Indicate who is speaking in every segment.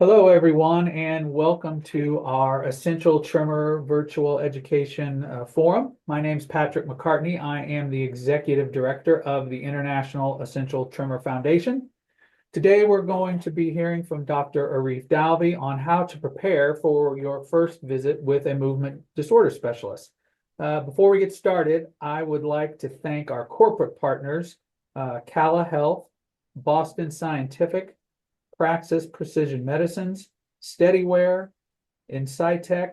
Speaker 1: Hello, everyone, and welcome to our Essential Tremor Virtual Education Forum. My name is Patrick McCartney. I am the Executive Director of the International Essential Tremor Foundation. Today, we're going to be hearing from Dr. Arif Dalvi on how to prepare for your first visit with a movement disorder specialist. Before we get started, I would like to thank our corporate partners, Cala Health, Boston Scientific, Praxis Precision Medicines, SteadyWare, Insightec,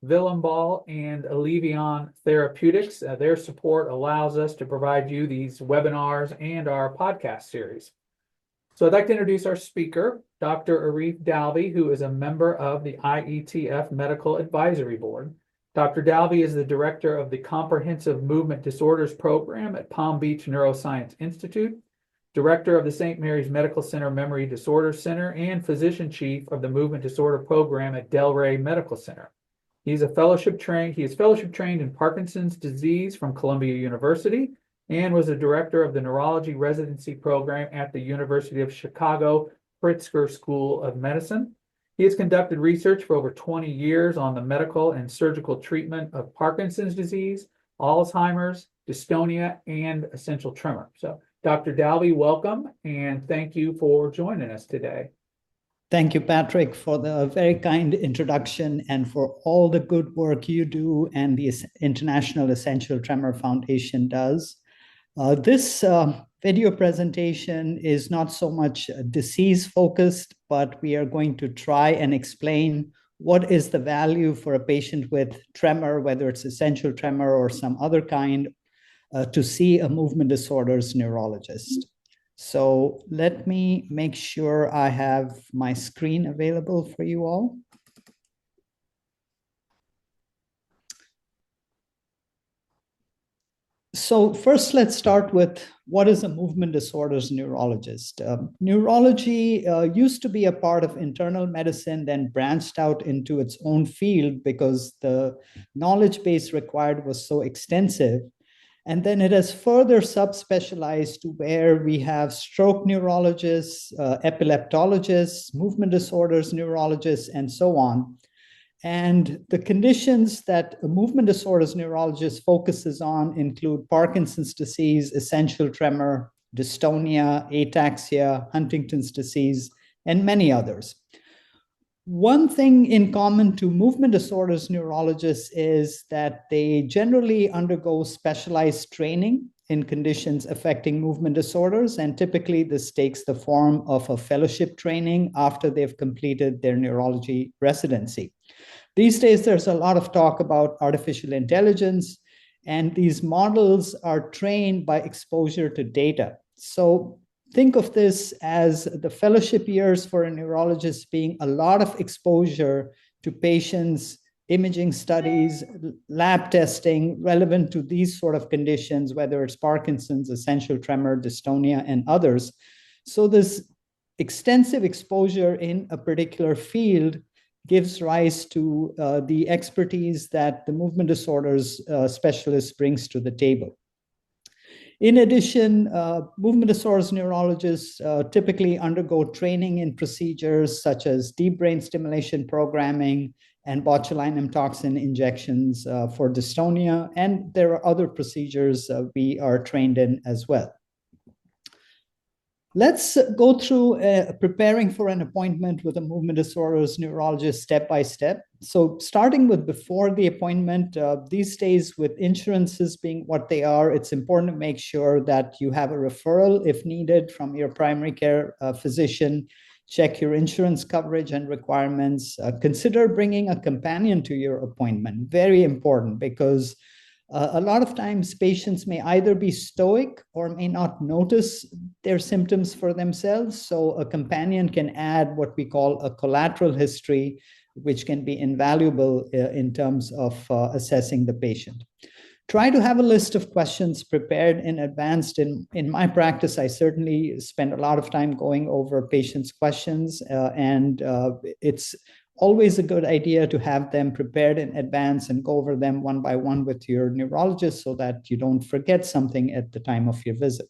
Speaker 1: Willemball, and Allevion Therapeutics. Their support allows us to provide you these webinars and our podcast series. So I'd like to introduce our speaker, Dr. Arif Dalvi, who is a member of the IETF Medical Advisory Board. Dr. Dalvi is the director of the Comprehensive Movement Disorders Program at Palm Beach Neuroscience Institute, director of the St. Mary's Medical Center Memory Disorders Center, and physician chief of the Movement Disorder Program at Delray Medical Center. He is fellowship trained in Parkinson's disease from Columbia University and was a director of the Neurology Residency Program at the University of Chicago Pritzker School of Medicine. He has conducted research for over 20 years on the medical and surgical treatment of Parkinson's disease, Alzheimer's, dystonia, and essential tremor. So Dr. Dalvi, welcome, and thank you for joining us today.
Speaker 2: Thank you, Patrick, for the very kind introduction and for all the good work you do and the International Essential Tremor Foundation does. This video presentation is not so much disease-focused, but we are going to try and explain what is the value for a patient with tremor, whether it's essential tremor or some other kind, to see a movement disorders neurologist. So let me make sure I have my screen available for you all. So first, let's start with what is a movement disorders neurologist? Neurology used to be a part of internal medicine, then branched out into its own field because the knowledge base required was so extensive. And then it has further subspecialized to where we have stroke neurologists, epileptologists, movement disorders neurologists, and so on. And the conditions that a movement disorders neurologist focuses on include Parkinson's disease, essential tremor, dystonia, ataxia, Huntington's disease, and many others. One thing in common to movement disorders neurologists is that they generally undergo specialized training in conditions affecting movement disorders, and typically this takes the form of a fellowship training after they've completed their neurology residency. These days, there's a lot of talk about artificial intelligence, and these models are trained by exposure to data. So think of this as the fellowship years for a neurologist being a lot of exposure to patients, imaging studies, lab testing relevant to these sort of conditions, whether it's Parkinson's, essential tremor, dystonia, and others. So this extensive exposure in a particular field gives rise to the expertise that the movement disorders specialist brings to the table. In addition, movement disorders neurologists typically undergo training in procedures such as deep brain stimulation programming and botulinum toxin injections for dystonia, and there are other procedures we are trained in as well. Let's go through preparing for an appointment with a movement disorders neurologist step by step. So starting with before the appointment, these days with insurances being what they are, it's important to make sure that you have a referral if needed from your primary care physician. Check your insurance coverage and requirements. Consider bringing a companion to your appointment. Very important, because a lot of times patients may either be stoic or may not notice their symptoms for themselves. So a companion can add what we call a collateral history, which can be invaluable in terms of assessing the patient. Try to have a list of questions prepared in advance. In my practice, I certainly spend a lot of time going over patients' questions, and it's always a good idea to have them prepared in advance and go over them one by one with your neurologist so that you don't forget something at the time of your visit.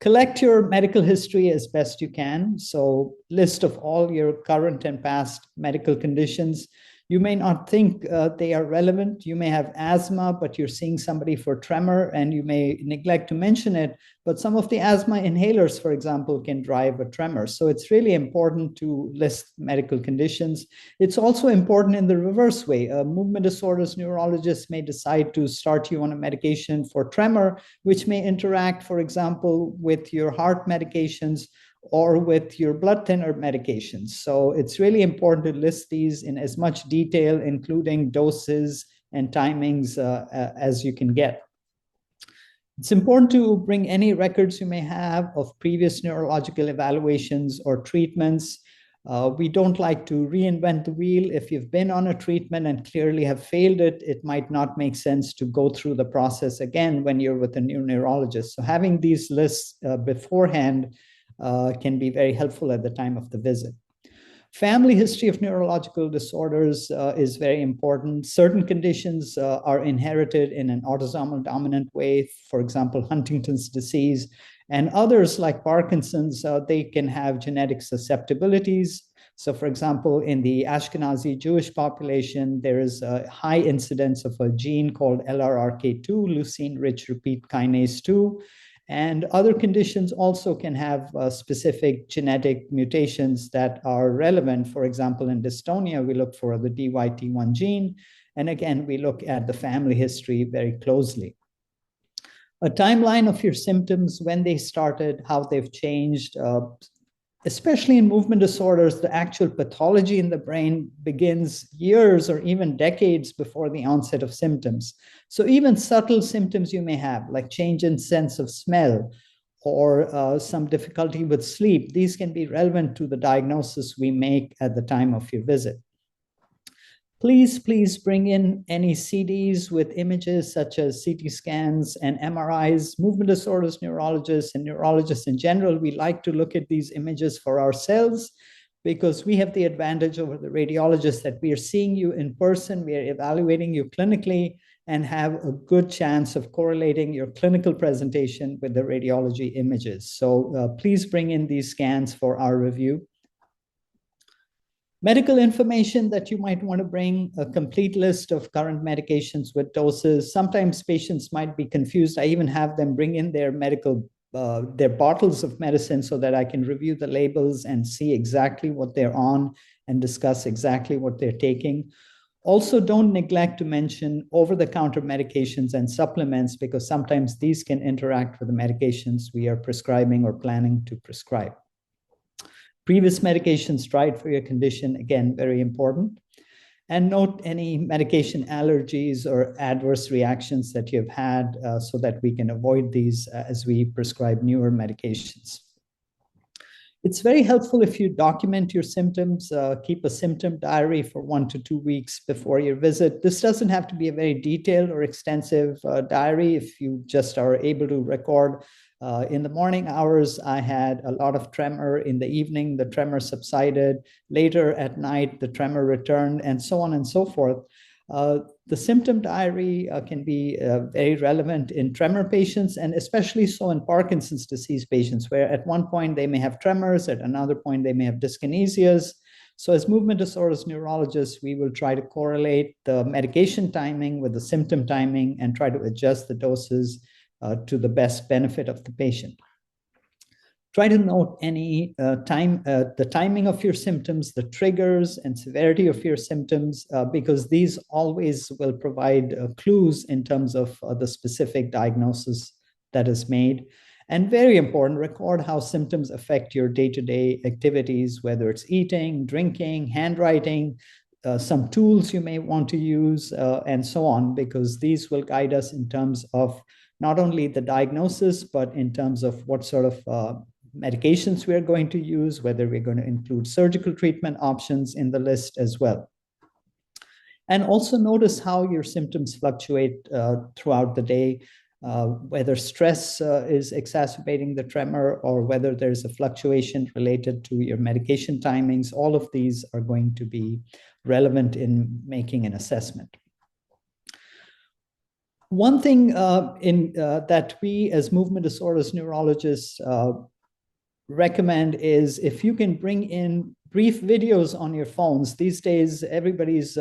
Speaker 2: Collect your medical history as best you can. So list of all your current and past medical conditions. You may not think they are relevant. You may have asthma, but you're seeing somebody for tremor and you may neglect to mention it. But some of the asthma inhalers, for example, can drive a tremor. So it's really important to list medical conditions. It's also important in the reverse way. Movement disorders neurologists may decide to start you on a medication for tremor, which may interact, for example, with your heart medications or with your blood thinner medications. So it's really important to list these in as much detail, including doses and timings as you can get. It's important to bring any records you may have of previous neurological evaluations or treatments. We don't like to reinvent the wheel. If you've been on a treatment and clearly have failed it, it might not make sense to go through the process again when you're with a new neurologist. So having these lists beforehand can be very helpful at the time of the visit. Family history of neurological disorders is very important. Certain conditions are inherited in an autosomal dominant way, for example, Huntington's disease, and others like Parkinson's, they can have genetic susceptibilities. So for example, in the Ashkenazi Jewish population, there is a high incidence of a gene called LRRK2, leucine-rich repeat kinase 2. And other conditions also can have specific genetic mutations that are relevant. For example, in dystonia, we look for the DYT1 gene. And again, we look at the family history very closely. A timeline of your symptoms, when they started, how they've changed, especially in movement disorders, the actual pathology in the brain begins years or even decades before the onset of symptoms. So even subtle symptoms you may have, like change in sense of smell or some difficulty with sleep, these can be relevant to the diagnosis we make at the time of your visit. Please bring in any CDs with images such as CT scans and MRIs. Movement disorders neurologists and neurologists in general, we like to look at these images for ourselves because we have the advantage over the radiologists that we are seeing you in person, we are evaluating you clinically, and have a good chance of correlating your clinical presentation with the radiology images. So please bring in these scans for our review. Medical information that you might want to bring, a complete list of current medications with doses. Sometimes patients might be confused. I even have them bring in their their bottles of medicine so that I can review the labels and see exactly what they're on and discuss exactly what they're taking. Also, don't neglect to mention over-the-counter medications and supplements because sometimes these can interact with the medications we are prescribing or planning to prescribe. Previous medications tried for your condition, again, very important. And note any medication allergies or adverse reactions that you've had so that we can avoid these as we prescribe newer medications. It's very helpful if you document your symptoms, keep a symptom diary for 1 to 2 weeks before your visit. This doesn't have to be a very detailed or extensive diary. If you just are able to record in the morning hours, I had a lot of tremor. In the evening, the tremor subsided. Later at night, the tremor returned, and so on and so forth. The symptom diary can be very relevant in tremor patients, and especially so in Parkinson's disease patients, where at one point they may have tremors, at another point they may have dyskinesias. So as movement disorders neurologists, we will try to correlate the medication timing with the symptom timing and try to adjust the doses to the best benefit of the patient. Try to note any the timing of your symptoms, the triggers and severity of your symptoms, because these always will provide clues in terms of the specific diagnosis that is made. And very important, record how symptoms affect your day-to-day activities, whether it's eating, drinking, handwriting, some tools you may want to use, and so on, because these will guide us in terms of not only the diagnosis, but in terms of what sort of medications we are going to use, whether we're going to include surgical treatment options in the list as well. And also notice how your symptoms fluctuate throughout the day, whether stress is exacerbating the tremor or whether there's a fluctuation related to your medication timings. All of these are going to be relevant in making an assessment. One thing that we as movement disorders neurologists recommend is if you can bring in brief videos on your phones. These days, everybody's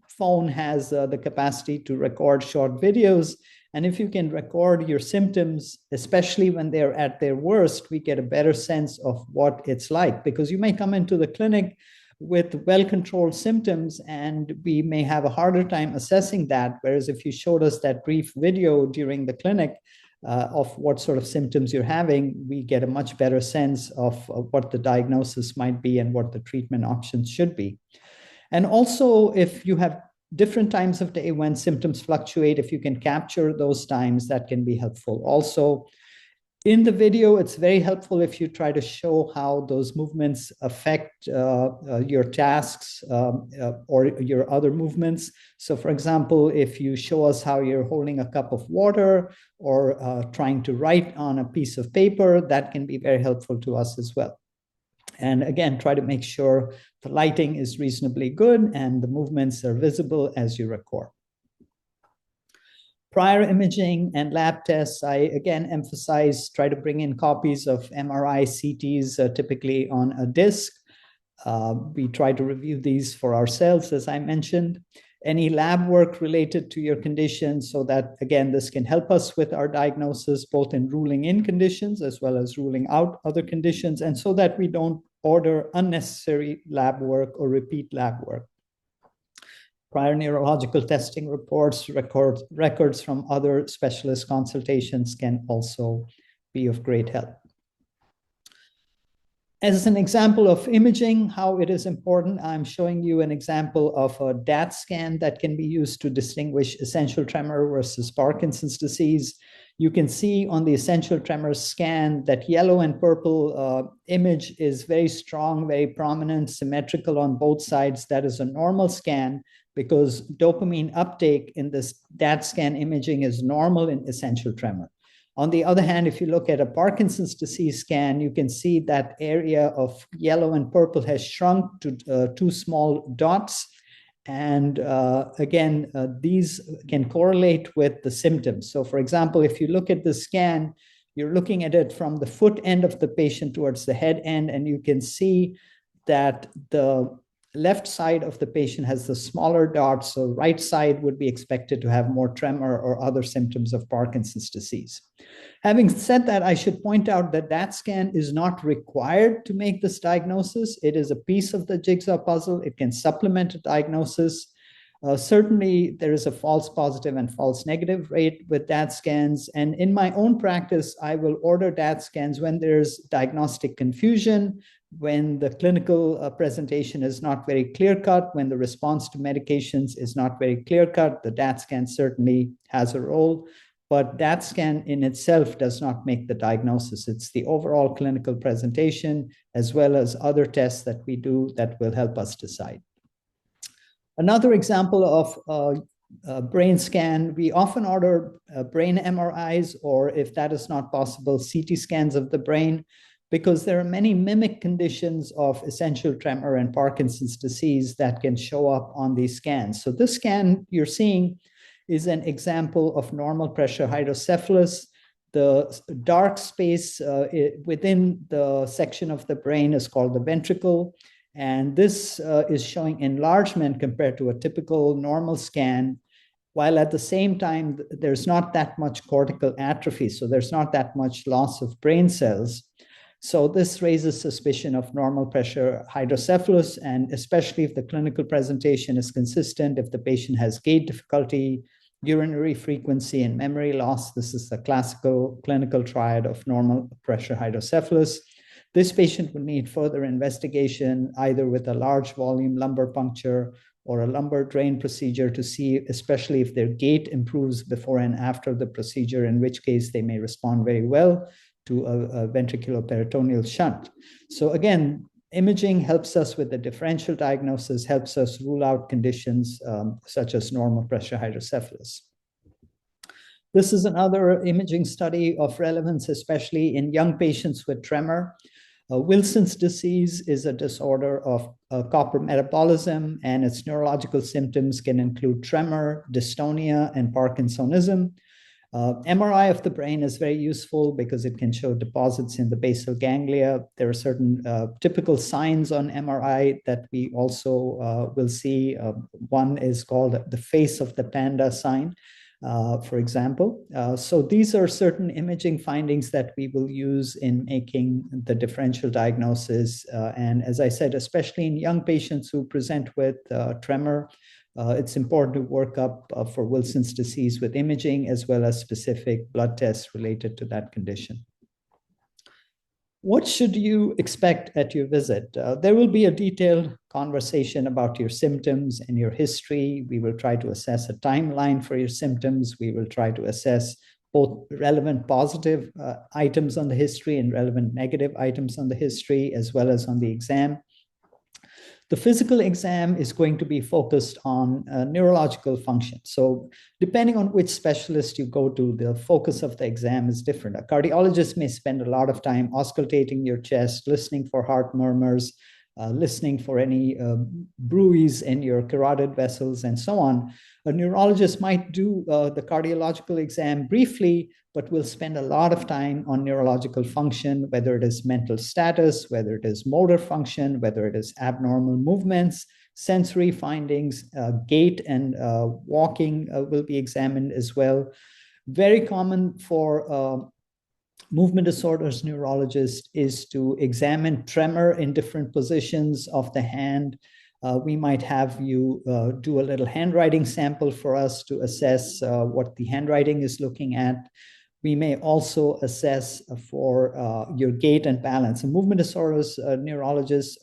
Speaker 2: phone has the capacity to record short videos. And if you can record your symptoms, especially when they're at their worst, we get a better sense of what it's like, because you may come into the clinic with well-controlled symptoms and we may have a harder time assessing that. Whereas if you showed us that brief video during the clinic of what sort of symptoms you're having, we get a much better sense of what the diagnosis might be and what the treatment options should be. And also, if you have different times of day when symptoms fluctuate, if you can capture those times, that can be helpful. Also, in the video, it's very helpful if you try to show how those movements affect your tasks or your other movements. So for example, if you show us how you're holding a cup of water or trying to write on a piece of paper, that can be very helpful to us as well. And again, try to make sure the lighting is reasonably good and the movements are visible as you record. Prior imaging and lab tests, I again emphasize, try to bring in copies of MRI, CTs, typically on a disc. We try to review these for ourselves, as I mentioned. Any lab work related to your condition, so that, again, this can help us with our diagnosis, both in ruling in conditions as well as ruling out other conditions, and so that we don't order unnecessary lab work or repeat lab work. Prior neurological testing reports, records from other specialist consultations can also be of great help. As an example of imaging, how it is important, I'm showing you an example of a DAT scan that can be used to distinguish essential tremor versus Parkinson's disease. You can see on the essential tremor scan that yellow and purple image is very strong, very prominent, symmetrical on both sides. That is a normal scan, because dopamine uptake in this DAT scan imaging is normal in essential tremor. On the other hand, if you look at a Parkinson's disease scan, you can see that area of yellow and purple has shrunk to two small dots. And again, these can correlate with the symptoms. So for example, if you look at the scan, you're looking at it from the foot end of the patient towards the head end, and you can see that the left side of the patient has the smaller dots, so right side would be expected to have more tremor or other symptoms of Parkinson's disease. Having said that, I should point out that that scan is not required to make this diagnosis. It is a piece of the jigsaw puzzle. It can supplement a diagnosis. Certainly, there is a false positive and false negative rate with DAT scans. And in my own practice, I will order DAT scans when there's diagnostic confusion, when the clinical presentation is not very clear-cut, when the response to medications is not very clear-cut. The DAT scan certainly has a role, but DAT scan in itself does not make the diagnosis. It's the overall clinical presentation, as well as other tests that we do that will help us decide. Another example of a brain scan, we often order brain MRIs, or if that is not possible, CT scans of the brain, because there are many mimic conditions of essential tremor and Parkinson's disease that can show up on these scans. So this scan you're seeing is an example of normal pressure hydrocephalus. The dark space within the section of the brain is called the ventricle. And this is showing enlargement compared to a typical normal scan, while at the same time, there's not that much cortical atrophy. So there's not that much loss of brain cells. So this raises suspicion of normal pressure hydrocephalus, and especially if the clinical presentation is consistent, if the patient has gait difficulty, urinary frequency, and memory loss. This is the classical clinical triad of normal pressure hydrocephalus. This patient would need further investigation, either with a large volume lumbar puncture or a lumbar drain procedure to see, especially if their gait improves before and after the procedure, in which case they may respond very well to a ventriculoperitoneal shunt. So again, imaging helps us with the differential diagnosis, helps us rule out conditions such as normal pressure hydrocephalus. This is another imaging study of relevance, especially in young patients with tremor. Wilson's disease is a disorder of copper metabolism, and its neurological symptoms can include tremor, dystonia, and Parkinsonism. MRI of the brain is very useful because it can show deposits in the basal ganglia. There are certain typical signs on MRI that we also will see. One is called the face of the panda sign, for example. So these are certain imaging findings that we will use in making the differential diagnosis. And as I said, especially in young patients who present with tremor, it's important to work up for Wilson's disease with imaging as well as specific blood tests related to that condition. What should you expect at your visit? There will be a detailed conversation about your symptoms and your history. We will try to assess a timeline for your symptoms. We will try to assess both relevant positive items on the history and relevant negative items on the history, as well as on the exam. The physical exam is going to be focused on neurological function. So depending on which specialist you go to, the focus of the exam is different. A cardiologist may spend a lot of time auscultating your chest, listening for heart murmurs, listening for any bruits in your carotid vessels, and so on. A neurologist might do the cardiological exam briefly, but will spend a lot of time on neurological function, whether it is mental status, whether it is motor function, whether it is abnormal movements, sensory findings, gait and walking will be examined as well. Very common for movement disorders neurologist is to examine tremor in different positions of the hand. We might have you do a little handwriting sample for us to assess what the handwriting is looking at. We may also assess for your gait and balance. A movement disorders neurologist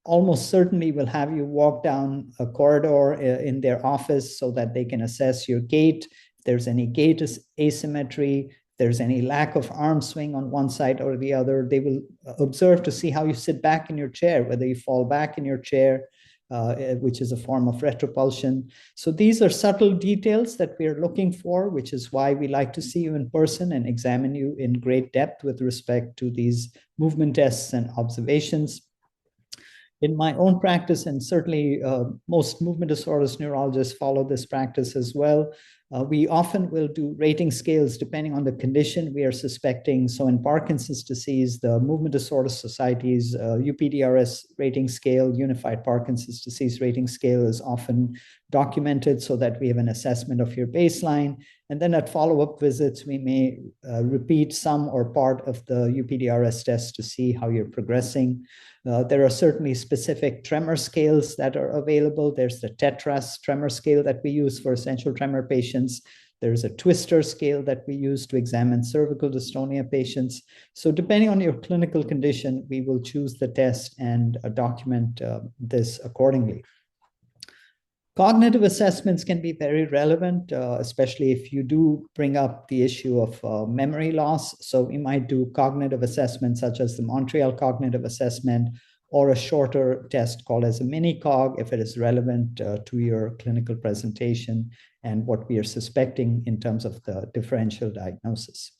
Speaker 2: almost certainly will have you walk down a corridor in their office so that they can assess your gait. If there's any gait asymmetry, if there's any lack of arm swing on one side or the other, they will observe to see how you sit back in your chair, whether you fall back in your chair, which is a form of retropulsion. So these are subtle details that we are looking for, which is why we like to see you in person and examine you in great depth with respect to these movement tests and observations. In my own practice, and certainly most movement disorders neurologists follow this practice as well, we often will do rating scales depending on the condition we are suspecting. So in Parkinson's disease, the Movement Disorder Society's UPDRS rating scale, Unified Parkinson's Disease Rating Scale, is often documented so that we have an assessment of your baseline. And then at follow-up visits, we may repeat some or part of the UPDRS test to see how you're progressing. There are certainly specific tremor scales that are available. There's the TETRAS tremor scale that we use for essential tremor patients. There's a twister scale that we use to examine cervical dystonia patients. So depending on your clinical condition, we will choose the test and document this accordingly. Cognitive assessments can be very relevant, especially if you do bring up the issue of memory loss. So we might do cognitive assessments such as the Montreal Cognitive Assessment, or a shorter test called as a mini-cog if it is relevant to your clinical presentation and what we are suspecting in terms of the differential diagnosis.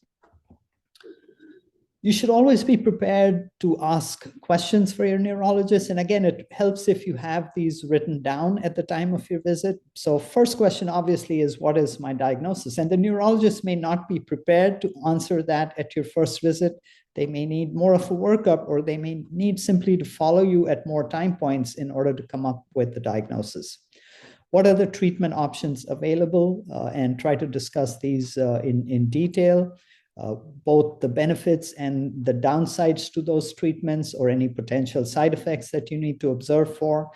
Speaker 2: You should always be prepared to ask questions for your neurologist. And again, it helps if you have these written down at the time of your visit. So first question obviously is, what is my diagnosis? And the neurologist may not be prepared to answer that at your first visit. They may need more of a workup, or they may need simply to follow you at more time points in order to come up with the diagnosis. What are the treatment options available? And try to discuss these in detail. Both the benefits and the downsides to those treatments, or any potential side effects that you need to observe for.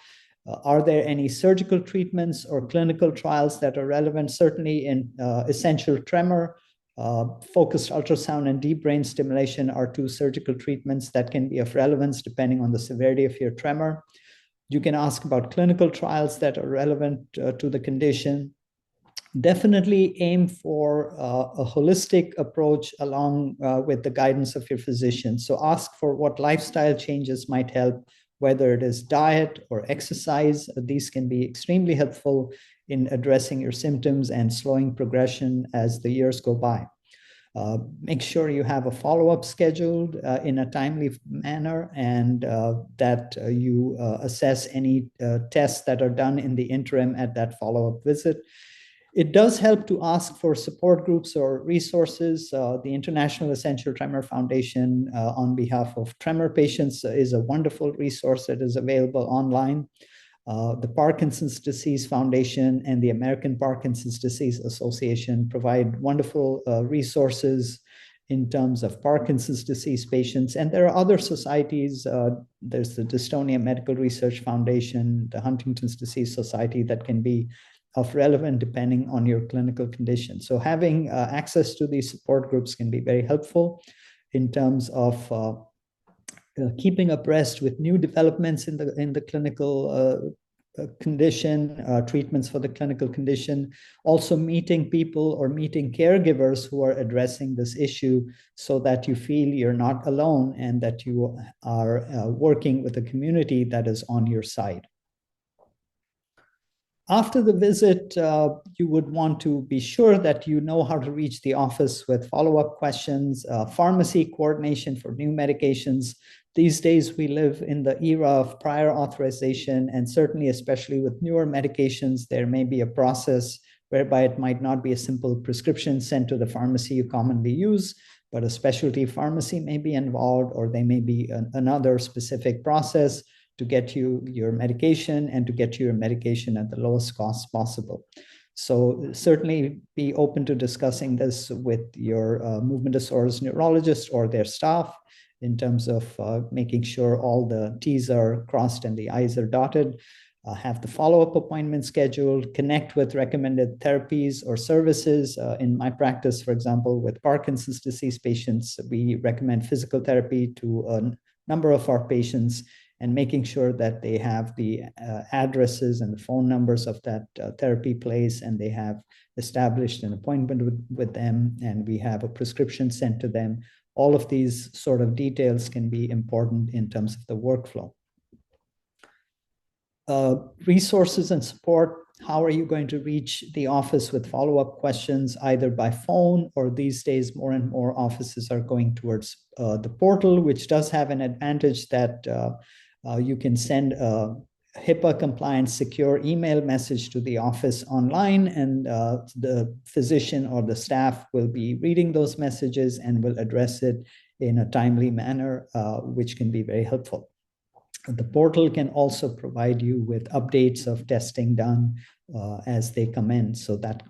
Speaker 2: Are there any surgical treatments or clinical trials that are relevant? Certainly in essential tremor, focused ultrasound and deep brain stimulation are two surgical treatments that can be of relevance depending on the severity of your tremor. You can ask about clinical trials that are relevant to the condition. Definitely aim for a holistic approach along with the guidance of your physician. So ask for what lifestyle changes might help, whether it is diet or exercise. These can be extremely helpful in addressing your symptoms and slowing progression as the years go by. Make sure you have a follow-up scheduled in a timely manner, and that you assess any tests that are done in the interim at that follow-up visit. It does help to ask for support groups or resources. The International Essential Tremor Foundation, on behalf of tremor patients, is a wonderful resource that is available online. The Parkinson's Disease Foundation and the American Parkinson's Disease Association provide wonderful resources in terms of Parkinson's disease patients. And there are other societies. There's the Dystonia Medical Research Foundation, the Huntington's Disease Society, that can be of relevant depending on your clinical condition. So having access to these support groups can be very helpful in terms of keeping abreast with new developments in the clinical condition, treatments for the clinical condition, also meeting people or meeting caregivers who are addressing this issue, so that you feel you're not alone and that you are working with a community that is on your side. After the visit, you would want to be sure that you know how to reach the office with follow-up questions, pharmacy coordination for new medications. These days, we live in the era of prior authorization, and certainly, especially with newer medications, there may be a process whereby it might not be a simple prescription sent to the pharmacy you commonly use, but a specialty pharmacy may be involved, or there may be another specific process to get you your medication and to get you your medication at the lowest cost possible. So certainly be open to discussing this with your movement disorders neurologist or their staff in terms of making sure all the T's are crossed and the I's are dotted. Have the follow-up appointment scheduled, connect with recommended therapies or services. In my practice, for example, with Parkinson's disease patients, we recommend physical therapy to a number of our patients, and making sure that they have the addresses and the phone numbers of that therapy place, and they have established an appointment with them, and we have a prescription sent to them. All of these sort of details can be important in terms of the workflow. Resources and support. How are you going to reach the office with follow-up questions, either by phone, or these days more and more offices are going towards the portal, which does have an advantage that you can send a HIPAA compliant secure email message to the office online, and the physician or the staff will be reading those messages and will address it in a timely manner, which can be very helpful. The portal can also provide you with updates of testing done as they come in, so that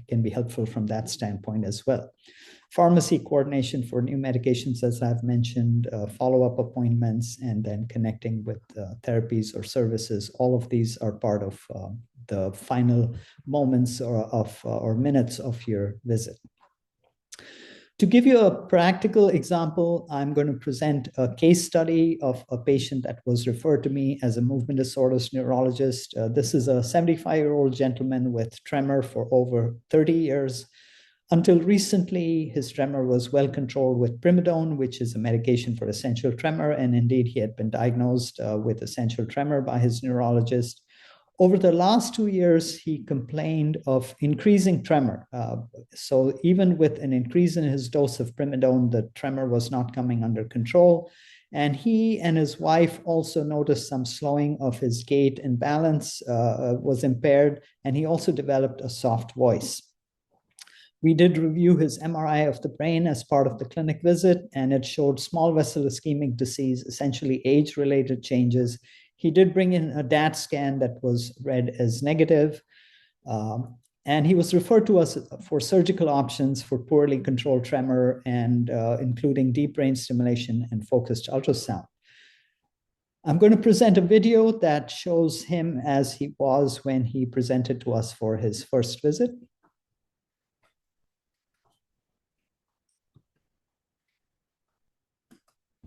Speaker 2: can be helpful from that standpoint as well. Pharmacy coordination for new medications, as I've mentioned, follow-up appointments, and then connecting with therapies or services. All of these are part of the final moments or minutes of your visit. To give you a practical example, I'm going to present a case study of a patient that was referred to me as a movement disorders neurologist. This is a 75-year-old gentleman with tremor for over 30 years. Until recently, his tremor was well controlled with primidone, which is a medication for essential tremor, and indeed he had been diagnosed with essential tremor by his neurologist. Over the last 2 years, he complained of increasing tremor. So even with an increase in his dose of primidone, the tremor was not coming under control. And he and his wife also noticed some slowing of his gait and balance was impaired, and he also developed a soft voice. We did review his MRI of the brain as part of the clinic visit, and it showed small vessel ischemic disease, essentially age-related changes. He did bring in a DAT scan that was read as negative, and he was referred to us for surgical options for poorly controlled tremor, and including deep brain stimulation and focused ultrasound. I'm going to present a video that shows him as he was when he presented to us for his first visit.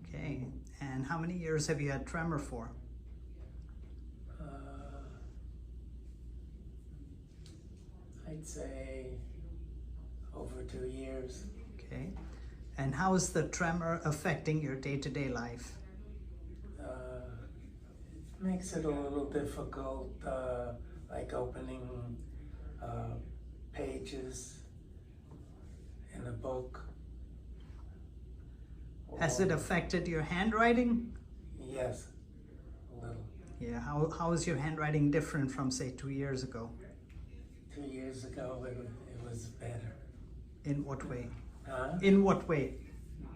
Speaker 2: Okay, and how many years have you had tremor for?
Speaker 3: I'd say over 2 years.
Speaker 2: Okay, and how is the tremor affecting your day-to-day life?
Speaker 3: It makes it a little difficult, like opening pages in a book
Speaker 2: Has it affected your handwriting?
Speaker 3: Yes, a little.
Speaker 2: Yeah, how is your handwriting different from, say, 2 years ago?
Speaker 3: 2 years ago, it was better.
Speaker 2: In what way?
Speaker 3: Huh?
Speaker 2: In what way?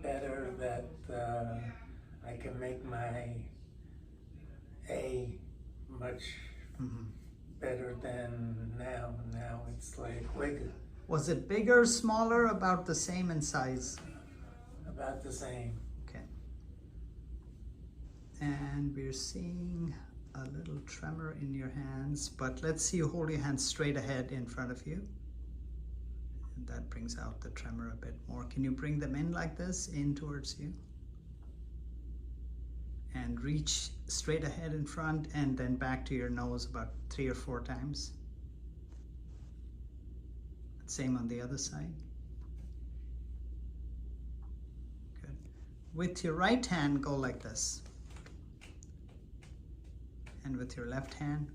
Speaker 3: Better that I can make my A much better than now. Now it's like bigger,
Speaker 2: Was it bigger, smaller, about the same in size?
Speaker 3: about the same.
Speaker 2: Okay. And we're seeing a little tremor in your hands, but let's see you hold your hands straight ahead in front of you. And that brings out the tremor a bit more. Can you bring them in like this, in towards you? And reach straight ahead in front and then back to your nose about 3 or 4 times. Same on the other side. Good. With your right hand, go like this. And with your left hand.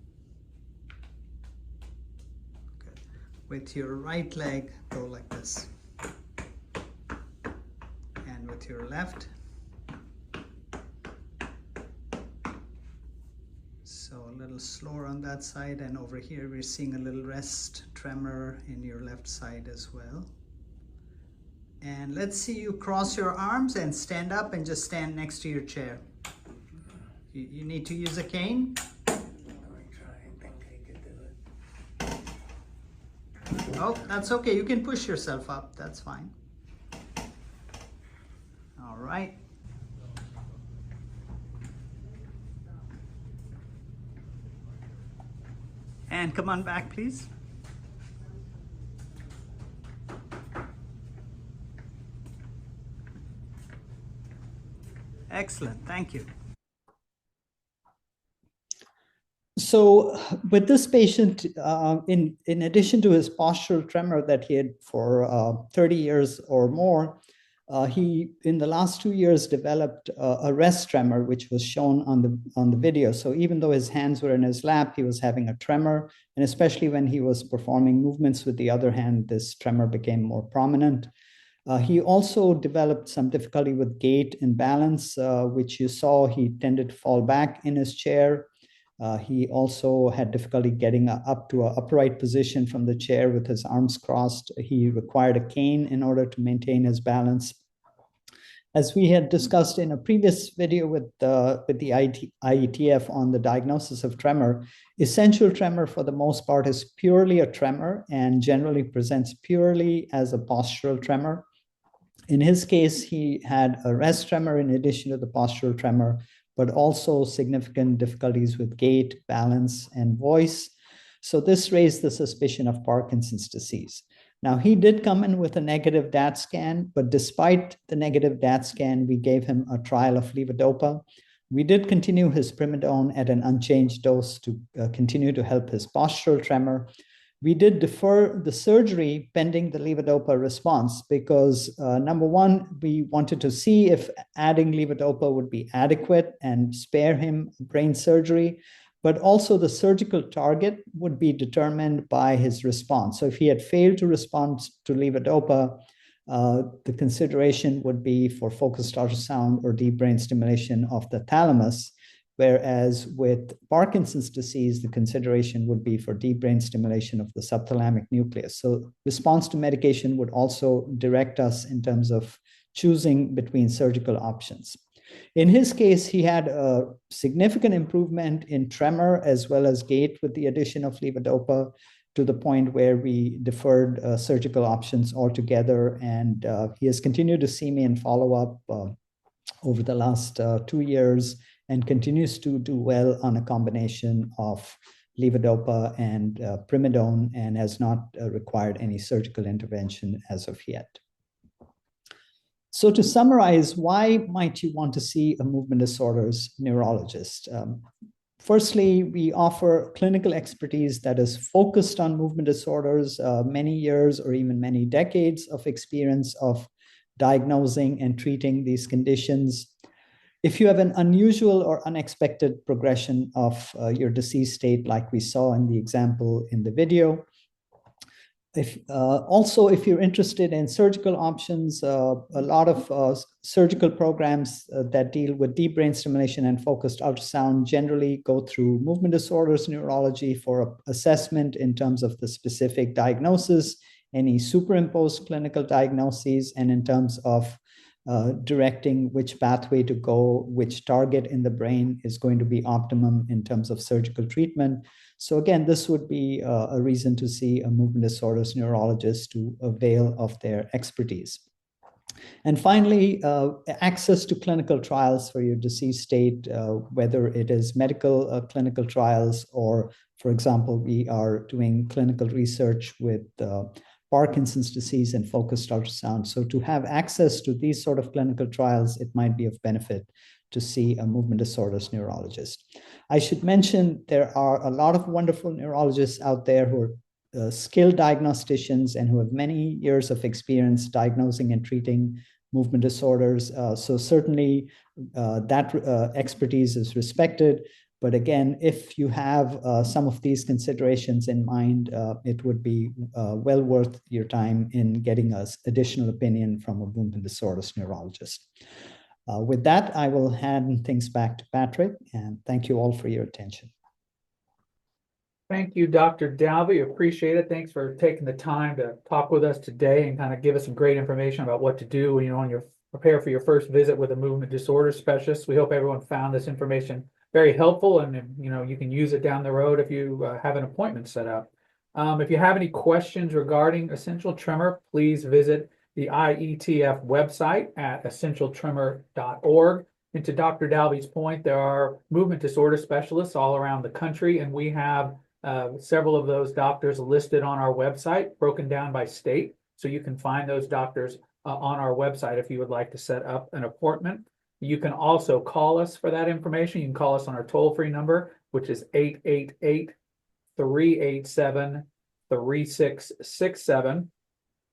Speaker 2: Good. With your right leg, go like this. And with your left. So a little slower on that side, and over here we're seeing a little rest tremor in your left side as well. And let's see you cross your arms and stand up and just stand next to your chair. You need to use a cane?
Speaker 3: Let me try. I think I could do it.
Speaker 2: Oh, that's okay. You can push yourself up. That's fine. All right. And come on back, please. Excellent. Thank you. So with this patient, in addition to his postural tremor that he had for 30 years or more, he, in the last 2 years, developed a rest tremor, which was shown on the video. So even though his hands were in his lap, he was having a tremor. And especially when he was performing movements with the other hand, this tremor became more prominent. He also developed some difficulty with gait and balance, which you saw he tended to fall back in his chair. He also had difficulty getting up to an upright position from the chair with his arms crossed. He required a cane in order to maintain his balance. As we had discussed in a previous video with the IETF on the diagnosis of tremor, essential tremor for the most part is purely a tremor and generally presents purely as a postural tremor. In his case, he had a rest tremor in addition to the postural tremor, but also significant difficulties with gait, balance, and voice. So this raised the suspicion of Parkinson's disease. Now, he did come in with a negative DAT scan, but despite the negative DAT scan, we gave him a trial of levodopa. We did continue his primidone at an unchanged dose to continue to help his postural tremor. We did defer the surgery pending the levodopa response because, number one, we wanted to see if adding levodopa would be adequate and spare him brain surgery, but also the surgical target would be determined by his response. So if he had failed to respond to levodopa, the consideration would be for focused ultrasound or deep brain stimulation of the thalamus. Whereas with Parkinson's disease, the consideration would be for deep brain stimulation of the subthalamic nucleus. So response to medication would also direct us in terms of choosing between surgical options. In his case, he had a significant improvement in tremor as well as gait with the addition of levodopa to the point where we deferred surgical options altogether. And he has continued to see me in follow-up over the last 2 years and continues to do well on a combination of levodopa and primidone and has not required any surgical intervention as of yet. So to summarize, why might you want to see a movement disorders neurologist? Firstly, we offer clinical expertise that is focused on movement disorders, many years or even many decades of experience of diagnosing and treating these conditions. If you have an unusual or unexpected progression of your disease state, like we saw in the example in the video, If you're interested in surgical options, a lot of surgical programs that deal with deep brain stimulation and focused ultrasound generally go through movement disorders neurology for assessment in terms of the specific diagnosis, any superimposed clinical diagnoses, and in terms of directing which pathway to go, which target in the brain is going to be optimum in terms of surgical treatment. So again, this would be a reason to see a movement disorders neurologist to avail of their expertise. And finally, access to clinical trials for your disease state, whether it is medical clinical trials or, for example, we are doing clinical research with Parkinson's disease and focused ultrasound. So to have access to these sort of clinical trials, it might be of benefit to see a movement disorders neurologist. I should mention there are a lot of wonderful neurologists out there who are skilled diagnosticians and who have many years of experience diagnosing and treating movement disorders. So certainly that expertise is respected. But again, if you have some of these considerations in mind, it would be well worth your time in getting an additional opinion from a movement disorders neurologist. With that, I will hand things back to Patrick, and thank you all for your attention.
Speaker 1: Thank you, Dr. Dalvi. Appreciate it. Thanks for taking the time to talk with us today and kind of give us some great information about what to do when you prepare for your first visit with a movement disorder specialist. We hope everyone found this information very helpful, and you can use it down the road if you have an appointment set up. If you have any questions regarding essential tremor, please visit the IETF website at essentialtremor.org. And to Dr. Dalvi's point, there are movement disorder specialists all around the country, and we have several of those doctors listed on our website, broken down by state. So you can find those doctors on our website if you would like to set up an appointment. You can also call us for that information. You can call us on our toll-free number, which is 888-387-3667.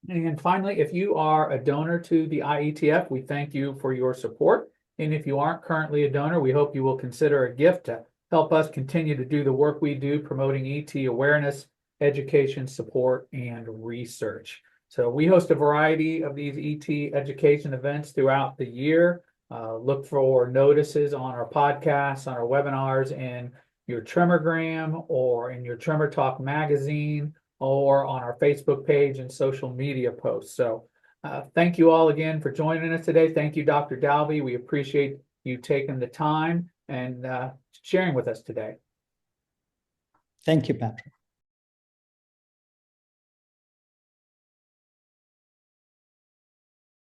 Speaker 1: And finally, if you are a donor to the IETF, we thank you for your support. And if you aren't currently a donor, we hope you will consider a gift to help us continue to do the work we do, promoting ET awareness, education, support, and research. So we host a variety of these ET education events throughout the year. Look for notices on our podcasts, on our webinars, in your Tremogram or in your Tremor Talk magazine, or on our Facebook page and social media posts. So thank you all again for joining us today. Thank you, Dr. Dalvi. We appreciate you taking the time and sharing with us today.
Speaker 2: Thank you, Patrick.